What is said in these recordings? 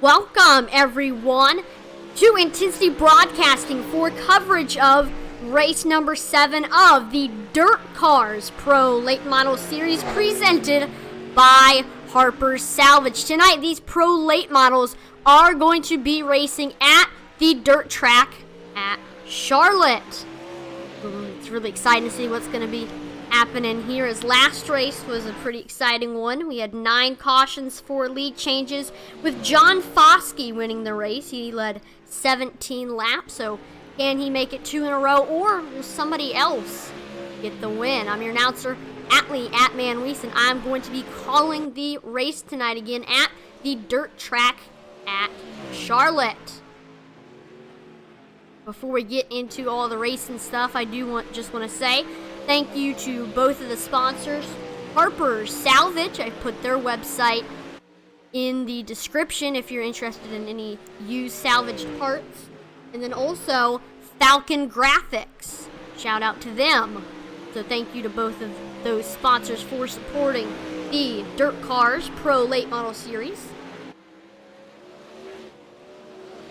Welcome, everyone, to Intensity Broadcasting for coverage of race number 7 of the DIRTKars Pro Late Model Series presented by Harpers Salvage. Tonight, these Pro Late Models are going to be racing at the dirt track at Charlotte. It's really exciting to see what's going to be happening here, as last race was a pretty exciting one. We had 9 cautions, 4 lead changes, with John Foskey winning the race. He led 17 laps, so can he make it 2 in a row, or will somebody else get the win? I'm your announcer, Atlee @ManWees, and I'm going to be calling the race tonight again at the dirt track at Charlotte. Before we get into all the racing stuff, I do just want to say thank you to both of the sponsors. Harpers Salvage, I put their website in the description if you're interested in any used salvaged parts. And then also Falcon Graphics, shout out to them. So thank you to both of those sponsors for supporting the DIRTKars Pro Late Model Series.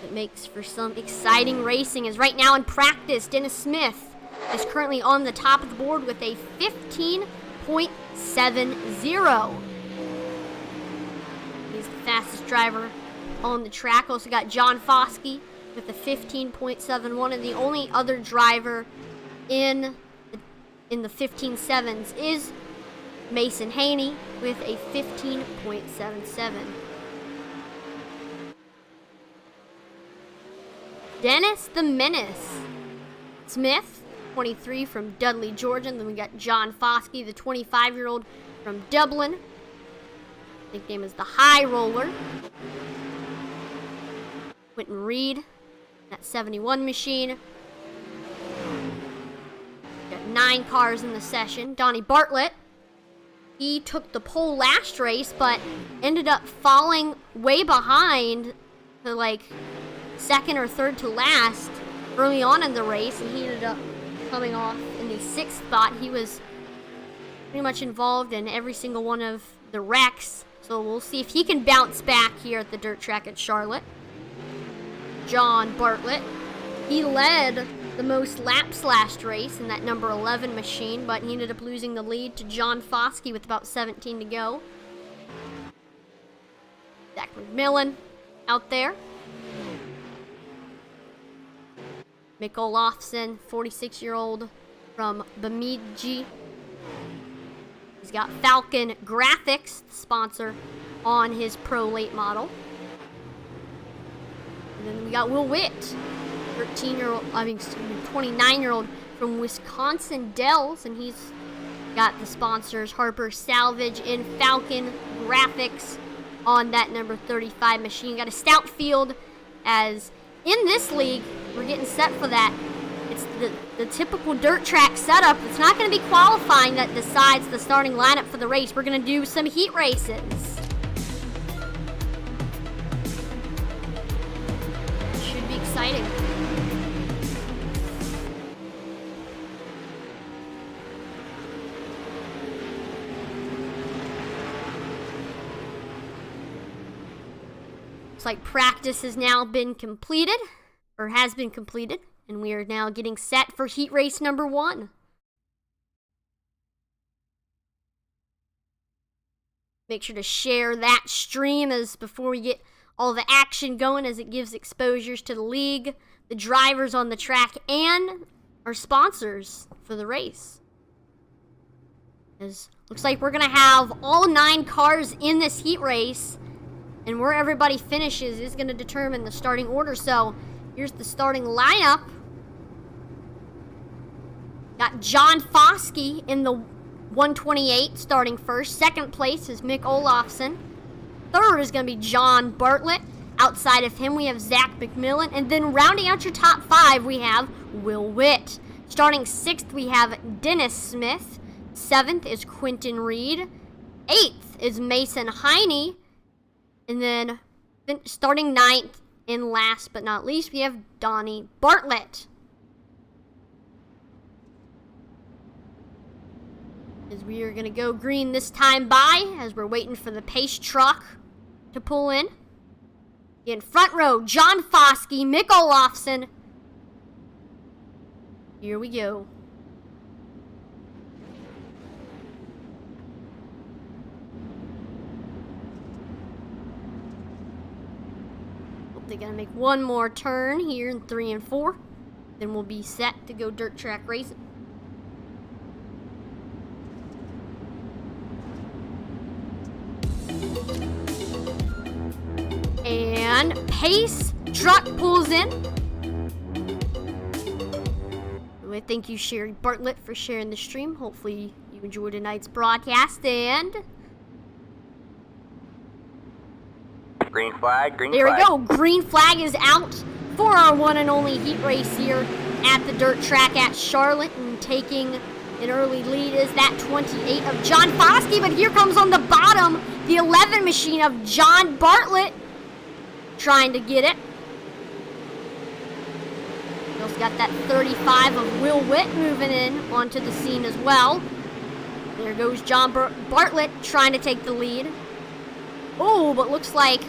It makes for some exciting racing, as right now in practice, Dennis Smith is currently on the top of the board with a 15.70. He's the fastest driver on the track. Also got John Foskey with a 15.71, and the only other driver in the 15.7s is Mason Haney with a 15.77. Dennis the Menace Smith, 23, from Dudley, Georgia. And then we got John Foskey, the 25-year-old from Dublin. Nickname is the High Roller. Winton Reed, that 71 machine. Got 9 cars in the session. Donnie Bartlett, he took the pole last race, but ended up falling way behind to like second or third to last early on in the race, and he ended up coming off in the 6th spot. He was pretty much involved in every single one of the wrecks, so we'll see if he can bounce back here at the dirt track at Charlotte. John Bartlett, he led the most laps last race in that number 11 machine, but he ended up losing the lead to John Foskey with about 17 to go. Zach McMillan out there. Nicole Lawson, 46-year-old from Bemidji. He's got Falcon Graphics, the sponsor, on his Pro Late Model. And then we got Will Witt, 29-year-old from Wisconsin Dells, and he's got the sponsors Harpers Salvage and Falcon Graphics on that number 35 machine. Got a stout field, as in this league, we're getting set for that. It's the typical dirt track setup. It's not going to be qualifying that decides the starting lineup for the race. We're going to do some heat races. Should be exciting. Looks like practice has now been completed, or has been completed, and we are now getting set for heat race number 1. Make sure to share that stream as before we get all the action going, as it gives exposures to the league, the drivers on the track, and our sponsors for the race. As looks like we're going to have all 9 cars in this heat race, and where everybody finishes is going to determine the starting order. So here's the starting lineup. Got John Foskey in the 128 starting first. Second place is Nicole Lawson. Third is going to be John Bartlett. Outside of him, we have Zach McMillan. And then rounding out your top 5, we have Will Witt. Starting 6th, we have Dennis Smith. 7th is Winton Reed. 8th is Mason Haney. And then starting 9th, and last but not least, we have Donnie Bartlett. As we are going to go green this time by, as we're waiting for the pace truck to pull in. In front row, John Foskey, Nicole Lawson. Here we go. They're gonna make one more turn here in 3 and 4. Then we'll be set to go dirt track racing. And Pace truck pulls in. I thank you, Sherry Bartlett, for sharing the stream. Hopefully you enjoyed tonight's broadcast. And green flag, green there flag. we go. Green flag is out for our one and only heat race here at the dirt track at Charlotte. And taking an early lead is that 28 of John Foskey. But here comes on the bottom the 11 machine of John Bartlett, trying to get it. He's also got that 35 of Will Witt moving in onto the scene as well. There goes John Bartlett trying to take the lead. Oh, but looks like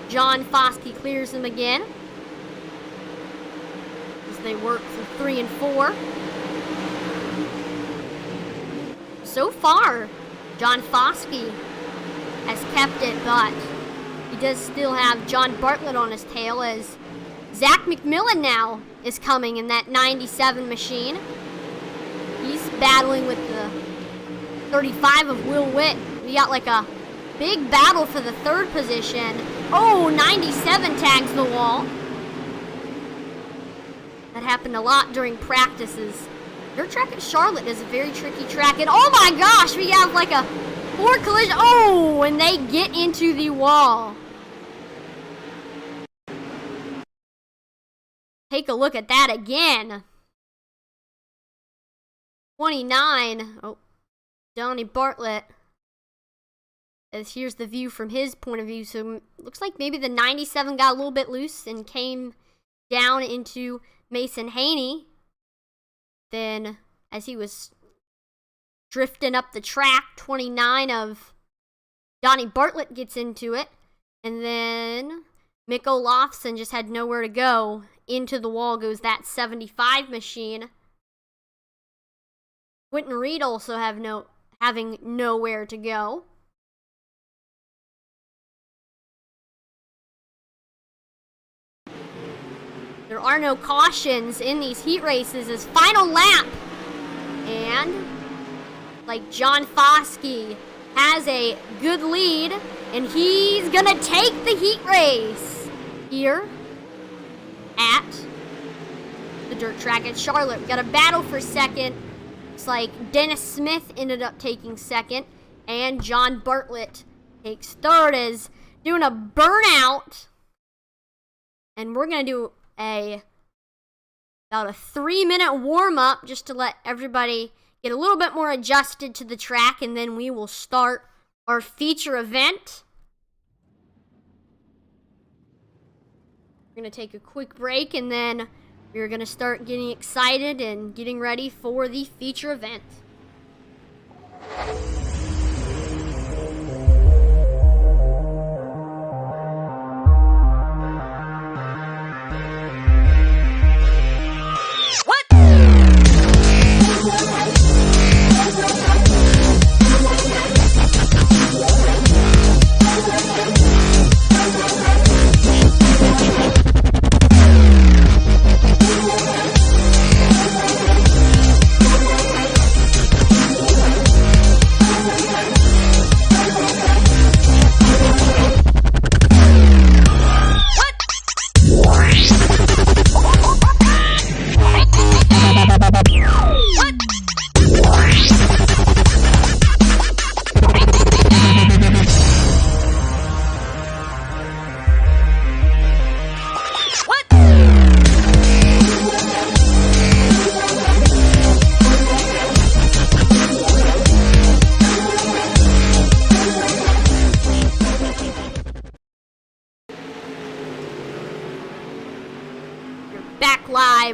John Foskey clears him again as they work through 3 and 4. So far, John Foskey has kept it, but he does still have John Bartlett on his tail, as Zach McMillan now is coming in that 97 machine. He's battling with the 35 of Will Witt. We got like a big battle for the 3rd position. Oh, 97 tags the wall. That happened a lot during practices. Dirt track at Charlotte is a very tricky track. And oh my gosh, we have like a 4 collision. Oh, and they get into the wall. Take a look at that again. 29. Oh, Donnie Bartlett. As here's the view from his point of view. So looks like maybe the 97 got a little bit loose and came down into Mason Haney. Then as he was drifting up the track, 29 of Donnie Bartlett gets into it. And then Mikko Lofson just had nowhere to go. Into the wall goes that 75 machine. Winton Reed also having nowhere to go. There are no cautions in these heat races as final lap. And like John Foskey has a good lead, and he's gonna take the heat race here at the dirt track at Charlotte. We got a battle for second. It's like Dennis Smith ended up taking second, and John Bartlett takes third, as doing a burnout. And we're gonna do about a 3-minute warm-up just to let everybody get a little bit more adjusted to the track, and then we will start our feature event. We're going to take a quick break, and then we're going to start getting excited and getting ready for the feature event.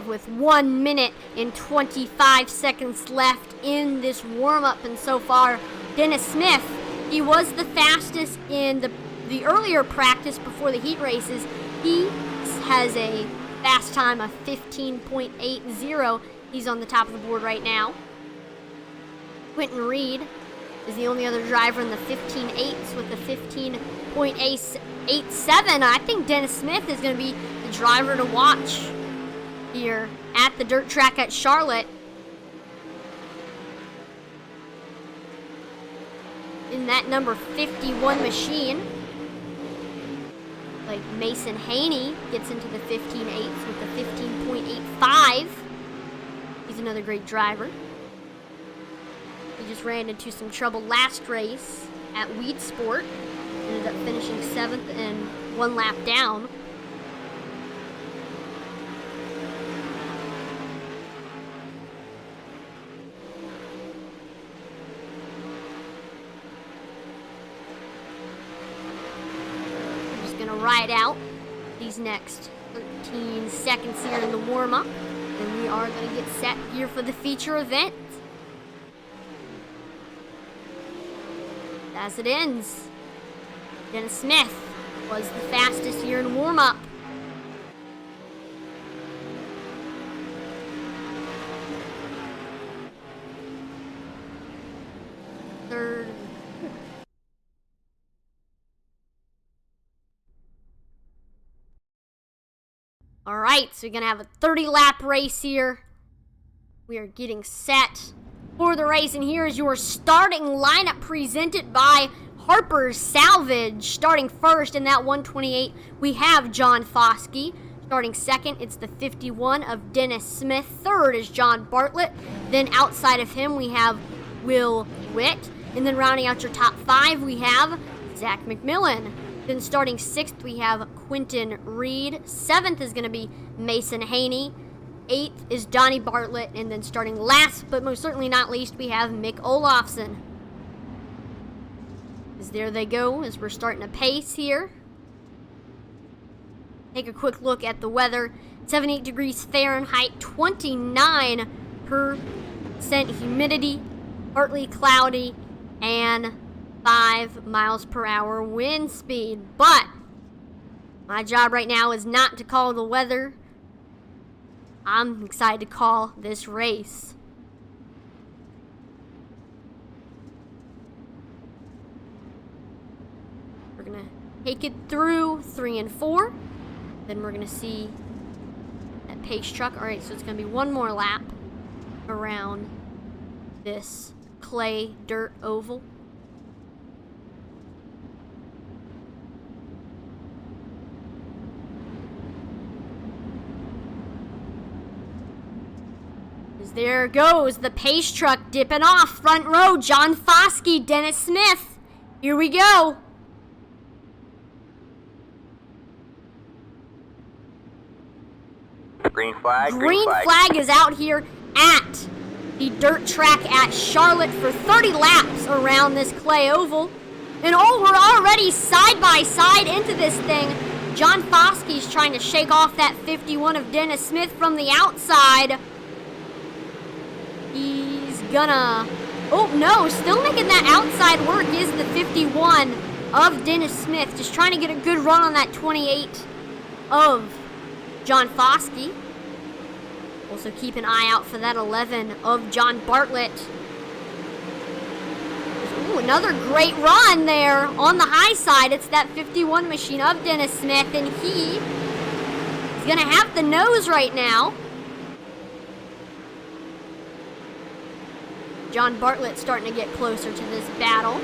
With 1 minute and 25 seconds left in this warm-up, and so far Dennis Smith, he was the fastest in the earlier practice before the heat races. He has a fast time of 15.80. He's on the top of the board right now. Winton Reed is the only other driver in the 15.8s with a 15.87. I think Dennis Smith is going to be the driver to watch here at the dirt track at Charlotte. In that number 51 machine. Like Mason Haney gets into the 15.8s with a 15.85. He's another great driver. He just ran into some trouble last race at Weed Sport. Ended up finishing 7th and 1 lap down. I'm just gonna ride out these next 13 seconds here in the warm-up. And we are gonna get set here for the feature event. As it ends, Dennis Smith was the fastest here in warm-up. Third. All right, so we're gonna have a 30-lap race here. We are getting set for the race, and here is your starting lineup presented by Harpers Salvage. Starting first in that 128, we have John Foskey. Starting second, it's the 51 of Dennis Smith. Third is John Bartlett. Then outside of him, we have Will Witt. And then rounding out your top 5, we have Zach McMillan. Then starting 6th, we have Winton Reed. 7th is going to be Mason Haney. 8th is Donnie Bartlett, and then starting last, but most certainly not least, we have Nicole Lawson. As there they go, as we're starting to pace here. Take a quick look at the weather. 78 degrees Fahrenheit, 29% humidity, partly cloudy, and 5 miles per hour wind speed. But my job right now is not to call the weather. I'm excited to call this race. We're gonna take it through 3 and 4. Then we're gonna see that pace truck. All right, so it's gonna be one more lap around this clay dirt oval. There goes the pace truck dipping off. Front row, John Foskey, Dennis Smith. Here we go. Green flag. Green flag is out here at the dirt track at Charlotte for 30 laps around this clay oval. And oh, we're already side by side into this thing. John Foskey's trying to shake off that 51 of Dennis Smith from the outside. He's gonna, oh no, still making that outside work is the 51 of Dennis Smith. Just trying to get a good run on that 28 of John Foskey. Also keep an eye out for that 11 of John Bartlett. Ooh, another great run there on the high side. It's that 51 machine of Dennis Smith, and he is gonna have the nose right now. John Bartlett starting to get closer to this battle.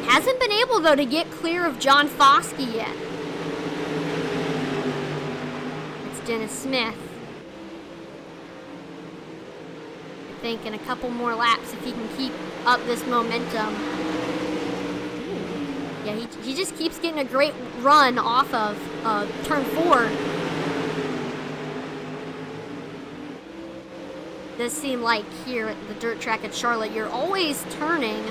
Hasn't been able, though, to get clear of John Foskey yet. It's Dennis Smith. I think in a couple more laps, if he can keep up this momentum. Yeah, he just keeps getting a great run off of turn 4. Does seem like here at the dirt track at Charlotte, you're always turning.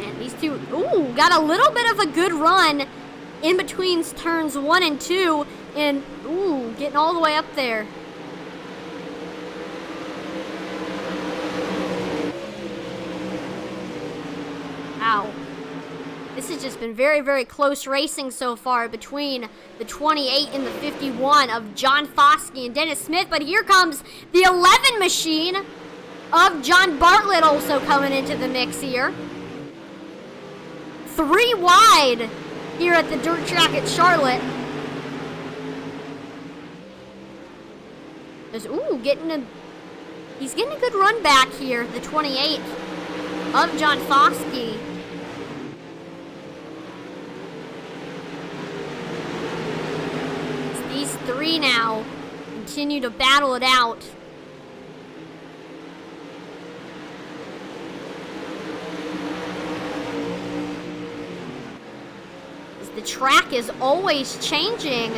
And these two, ooh, got a little bit of a good run in between turns 1 and 2, and ooh, getting all the way up there. Wow. This has just been very, very close racing so far between the 28 and the 51 of John Foskey and Dennis Smith. But here comes the 11 machine of John Bartlett also coming into the mix here. 3 wide here at the dirt track at Charlotte. He's getting a good run back here, the 28 of John Foskey. These 3 now continue to battle it out. As the track is always changing.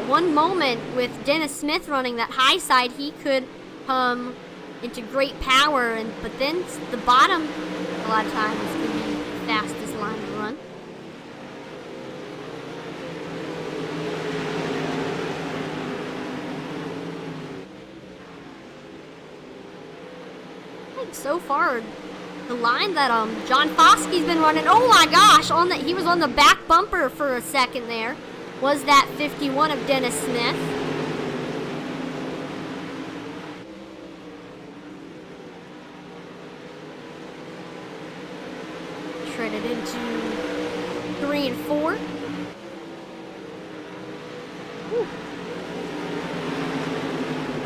One moment with Dennis Smith running that high side, he could come into great power, but then the bottom a lot of times can be the fastest line to run. I think so far the line that John Foskey's been running, oh my gosh, he was on the back bumper for a second there. Was that 51 of Dennis Smith. Shredded into 3 and 4. Whew.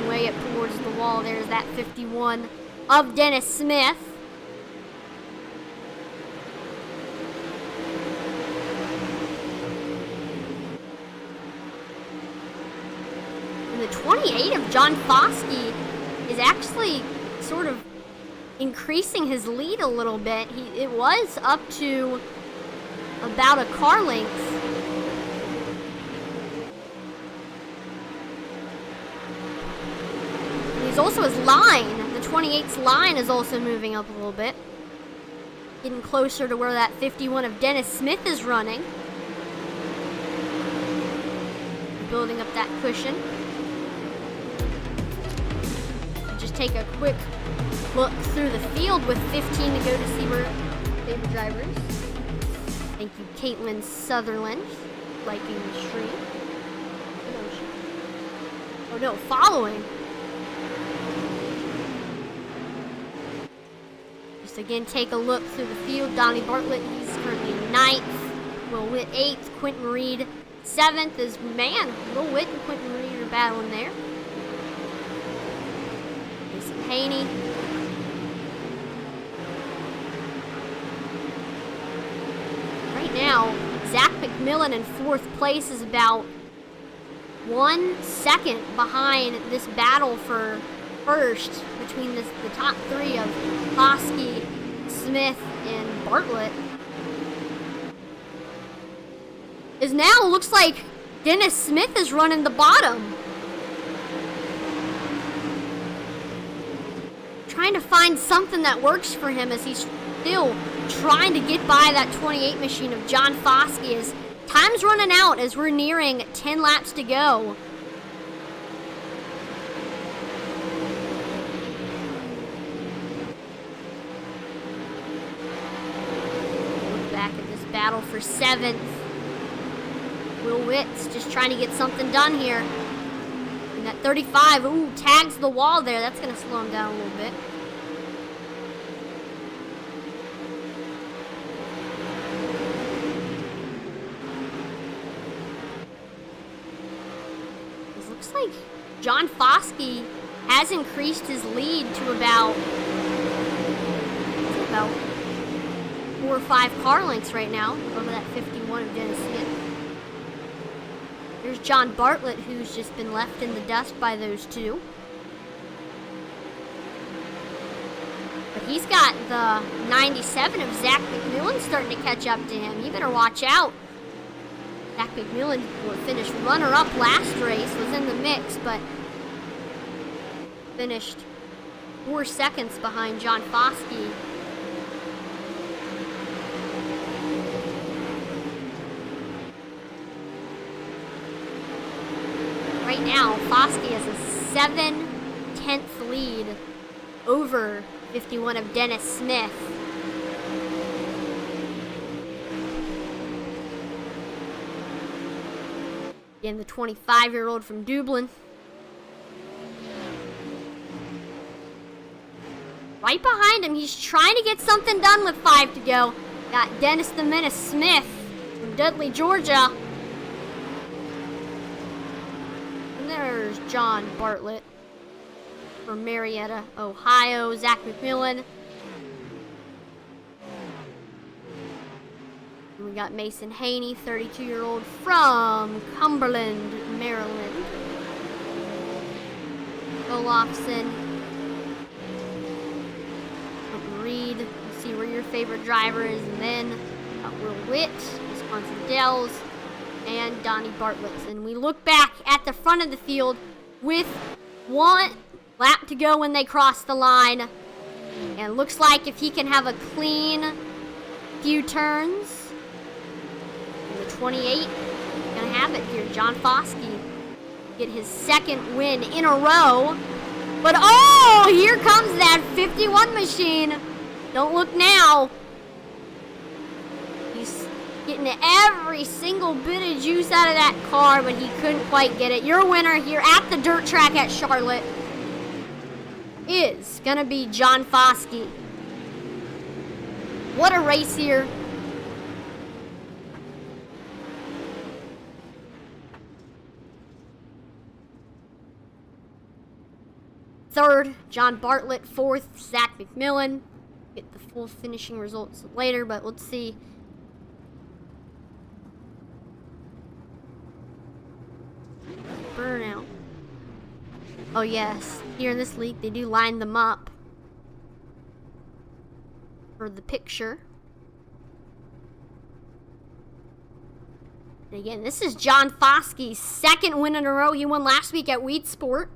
Way up towards the wall, there's that 51 of Dennis Smith. The 28 of John Foskey is actually sort of increasing his lead a little bit. It was up to about a car length. And he's also his line. The 28's line is also moving up a little bit. Getting closer to where that 51 of Dennis Smith is running. Building up that cushion. Take a quick look through the field with 15 to go to see where favorite drivers. Thank you, Caitlin Sutherland, liking the stream. Oh no, following. Just again, take a look through the field. Donnie Bartlett, he's currently 9th. Will Witt 8th. Quinton Reed 7th. Will Witt and Quinton Reed are battling there. Haney. Right now, Zach McMillan in 4th place is about 1 second behind this battle for first between the top 3 of Foskey, Smith, and Bartlett. Is now looks like Dennis Smith is running the bottom. Trying to find something that works for him as he's still trying to get by that 28 machine of John Foskey. As time's running out as we're nearing 10 laps to go. Look back at this battle for 7th. Will Witt's just trying to get something done here. And that 35, tags the wall there. That's going to slow him down a little bit. It looks like John Foskey has increased his lead to about 4 or 5 car lengths right now over that 51 of Dennis Smith. There's John Bartlett, who's just been left in the dust by those 2. But he's got the 97 of Zach McMillan starting to catch up to him. You better watch out. Zach McMillan finished runner-up last race, was in the mix, but finished 4 seconds behind John Foskey. Right now, Foskey has a 7/10 lead over 51 of Dennis Smith. Again, the 25-year-old from Dublin. Right behind him, he's trying to get something done with 5 to go. Got Dennis the Menace Smith from Dudley, Georgia. And there's John Bartlett from Marietta, Ohio. Zach McMillan. And we got Mason Haney, 32-year-old from Cumberland, Maryland. Nicole Lawson. Winton Reed. You see where your favorite driver is. And then Will Witt, Wisconsin Dells, and Donnie Bartlett. And we look back at the front of the field with 1 lap to go when they cross the line. And it looks like if he can have a clean few turns, the 28 gonna have it here. John Foskey get his 2nd win in a row. But oh, here comes that 51 machine. Don't look now. He's getting every single bit of juice out of that car, but he couldn't quite get it. Your winner here at the dirt track at Charlotte is gonna be John Foskey. What a race here. Third, John Bartlett. 4th, Zach McMillan. Get the full finishing results later, but let's see. Burnout. Oh yes, here in this league they do line them up for the picture. And again, this is John Foskey's 2nd win in a row. He won last week at Weed Sport.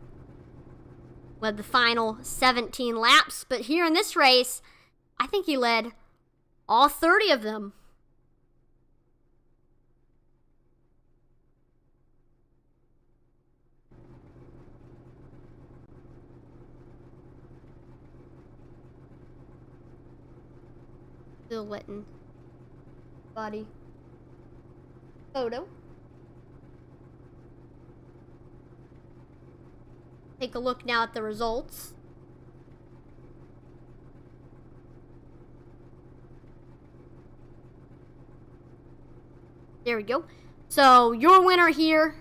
Led the final 17 laps, but here in this race, I think he led all 30 of them. Still letting body photo. Take a look now at the results. There we go. So your winner here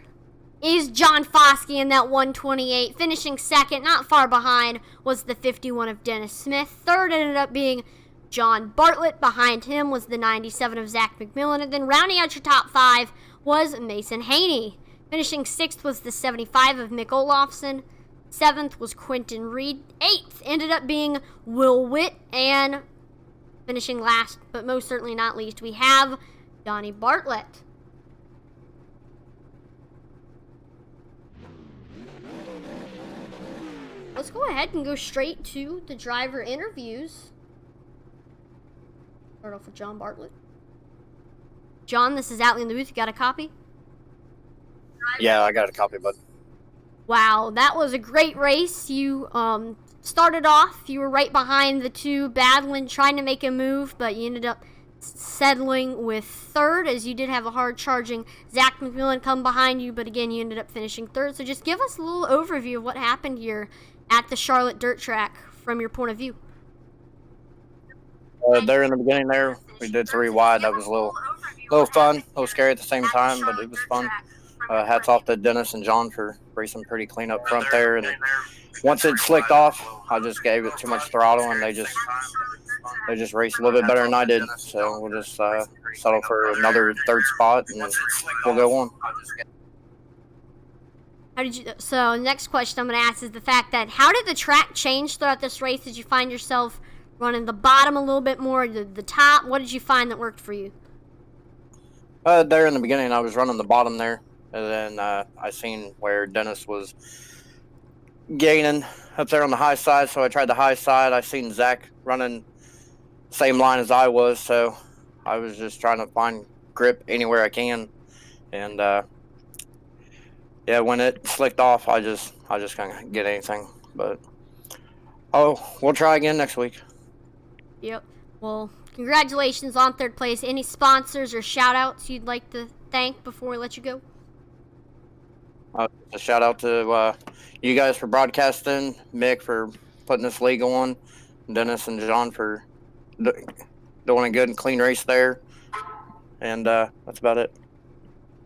is John Foskey in that 128. Finishing 2nd, not far behind, was the 51 of Dennis Smith. 3rd ended up being John Bartlett. Behind him was the 97 of Zach McMillan. And then rounding out your top 5 was Mason Haney. Finishing 6th was the 75 of Nicole Lawson. 7th was Winton Reed. 8th ended up being Will Witt. And finishing last, but most certainly not least, we have Donnie Bartlett. Let's go ahead and go straight to the driver interviews. Start off with John Bartlett. John, this is Atlee in the booth. You got a copy? Yeah, I got a copy, bud. Wow, that was a great race. You started off, you were right behind the 2, battling, trying to make a move, but you ended up settling with 3rd, as you did have a hard charging Zach McMillan come behind you, but again, you ended up finishing 3rd. So just give us a little overview of what happened here at the Charlotte dirt track from your point of view. There in the beginning there, we did 3 wide. That was a little fun, a little scary at the same time, but it was fun. Hats off to Dennis and John for racing pretty clean up front there. And once it slicked off, I just gave it too much throttle, and they just raced a little bit better than I did. So we'll just settle for another 3rd spot, and we'll go on. How did you? So next question I'm going to ask is the fact that how did the track change throughout this race? Did you find yourself running the bottom a little bit more, the top? What did you find that worked for you? There in the beginning, I was running the bottom there. And then I seen where Dennis was gaining up there on the high side, so I tried the high side. I seen Zach running same line as I was, so I was just trying to find grip anywhere I can. And yeah, when it slicked off, I just couldn't get anything. But we'll try again next week. Yep. Well, congratulations on 3rd place. Any sponsors or shout outs you'd like to thank before we let you go? A shout out to you guys for broadcasting, Mick for putting this league on, Dennis and John for doing a good and clean race there, and that's about it.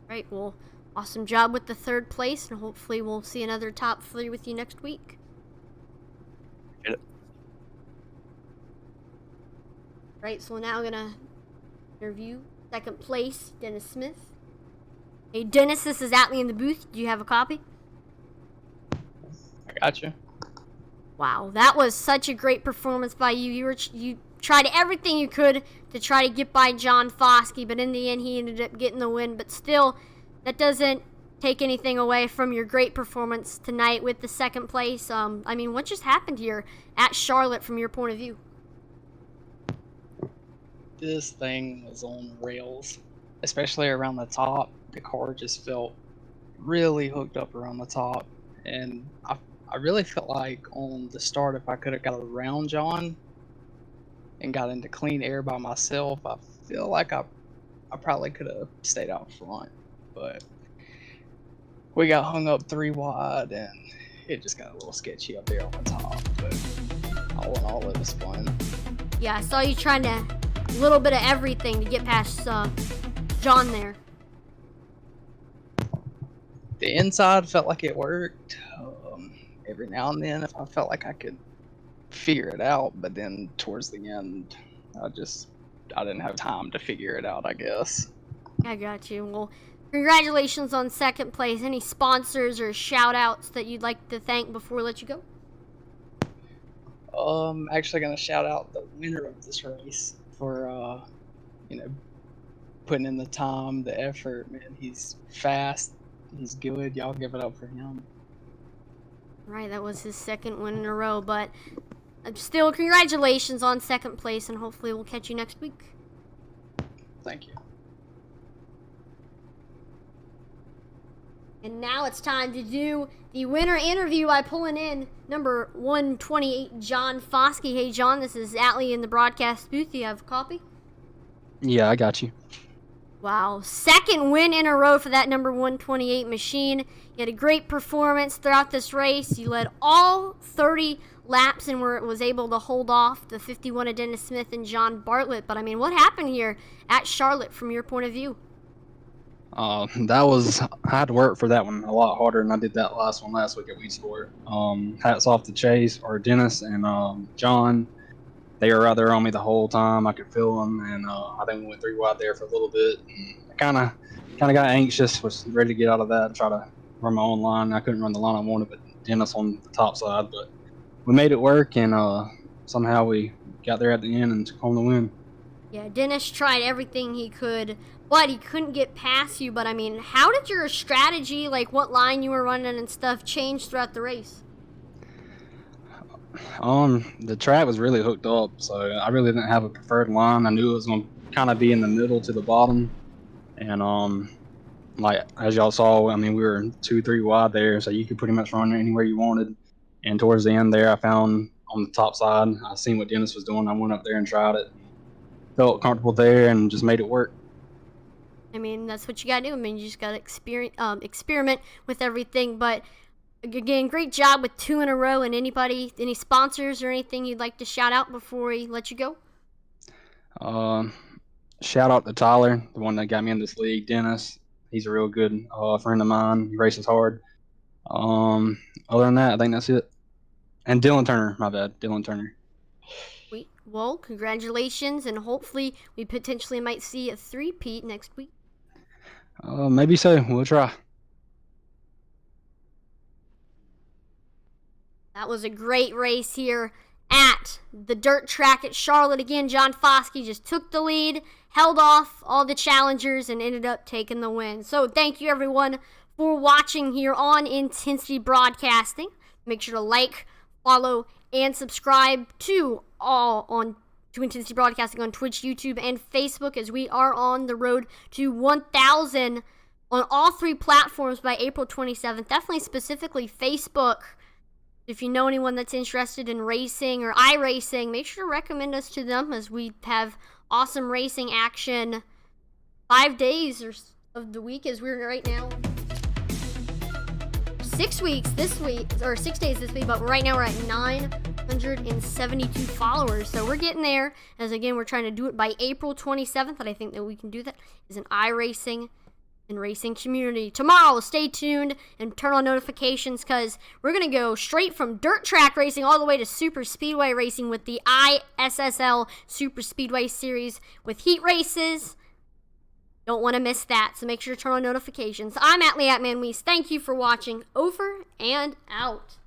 Right, well, awesome job with the 3rd place, and hopefully we'll see another top 3 with you next week. Get it. Right, so now I'm gonna interview 2nd place, Dennis Smith. Hey, Dennis, this is Atlee in the booth. Do you have a copy? I got you. Wow, that was such a great performance by you. You tried everything you could to try to get by John Foskey, but in the end, he ended up getting the win. But still, that doesn't take anything away from your great performance tonight with the 2nd place. I mean, what just happened here at Charlotte from your point of view? This thing was on rails, especially around the top. The car just felt really hooked up around the top, and I really felt like on the start, if I could have got around John and got into clean air by myself, I feel like I probably could have stayed out front, but we got hung up 3 wide, and it just got a little sketchy up there on the top, but all in all, it was fun. Yeah, I saw you trying to a little bit of everything to get past John there. The inside felt like it worked. Every now and then, if I felt like I could figure it out, but then towards the end, I didn't have time to figure it out, I guess. I got you. Well, congratulations on 2nd place. Any sponsors or shout outs that you'd like to thank before we let you go? Actually gonna shout out the winner of this race for putting in the time, the effort. Man, he's fast, he's good. Y'all give it up for him. Right, that was his 2nd win in a row, but still, congratulations on 2nd place, and hopefully we'll catch you next week. Thank you. And now it's time to do the winner interview by pulling in number 128, John Foskey. Hey, John, this is Atlee in the broadcast booth. Do you have a copy? Yeah, I got you. Wow, 2nd win in a row for that number 128 machine. You had a great performance throughout this race. You led all 30 laps and was able to hold off the 51 of Dennis Smith and John Bartlett. But, I mean, what happened here at Charlotte from your point of view? I had to work for that one a lot harder than I did that last one last week at Weed Sport. Hats off to Chase, or Dennis, and John. They were right there on me the whole time. I could feel them, and I think we went 3 wide there for a little bit. And I kind of got anxious, was ready to get out of that and try to run my own line. I couldn't run the line I wanted, but Dennis on the top side. But we made it work, and somehow we got there at the end and took home the win. Yeah, Dennis tried everything he could, but he couldn't get past you. But, I mean, how did your strategy, like what line you were running and stuff, change throughout the race? The track was really hooked up, so I really didn't have a preferred line. I knew it was going to kind of be in the middle to the bottom. And, like, as y'all saw, I mean, we were 2-3 wide there, so you could pretty much run anywhere you wanted. And towards the end there, I found on the top side, I seen what Dennis was doing. I went up there and tried it. Felt comfortable there and just made it work. I mean, that's what you got to do. I mean, you just got to experiment with everything. But, again, great job with 2 in a row. And any sponsors or anything you'd like to shout out before we let you go? Shout out to Tyler, the one that got me in this league. Dennis, he's a real good friend of mine. He races hard. Other than that, I think that's it. And Dylan Turner, my bad, Dylan Turner. Sweet. Well, congratulations, and hopefully we potentially might see a 3-peat next week. Maybe so. We'll try. That was a great race here at the dirt track at Charlotte. Again, John Foskey just took the lead, held off all the challengers, and ended up taking the win. So thank you, everyone, for watching here on Intensity Broadcasting. Make sure to like, follow, and subscribe to Intensity Broadcasting on Twitch, YouTube, and Facebook, as we are on the road to 1,000 on all 3 platforms by April 27th. Definitely specifically Facebook. If you know anyone that's interested in racing or iRacing, make sure to recommend us to them, as we have awesome racing action 5 days of the week, as we're right now 6 weeks this week, or 6 days this week, but right now we're at 972 followers, so we're getting there. As again, we're trying to do it by April 27th, and I think that we can do that. Is an iRacing and racing community. Tomorrow, stay tuned and turn on notifications, because we're going to go straight from dirt track racing all the way to super speedway racing with the ISSL Super Speedway Series with heat races. Don't want to miss that, so make sure to turn on notifications. I'm Atlee@ManWees. Thank you for watching. Over and out.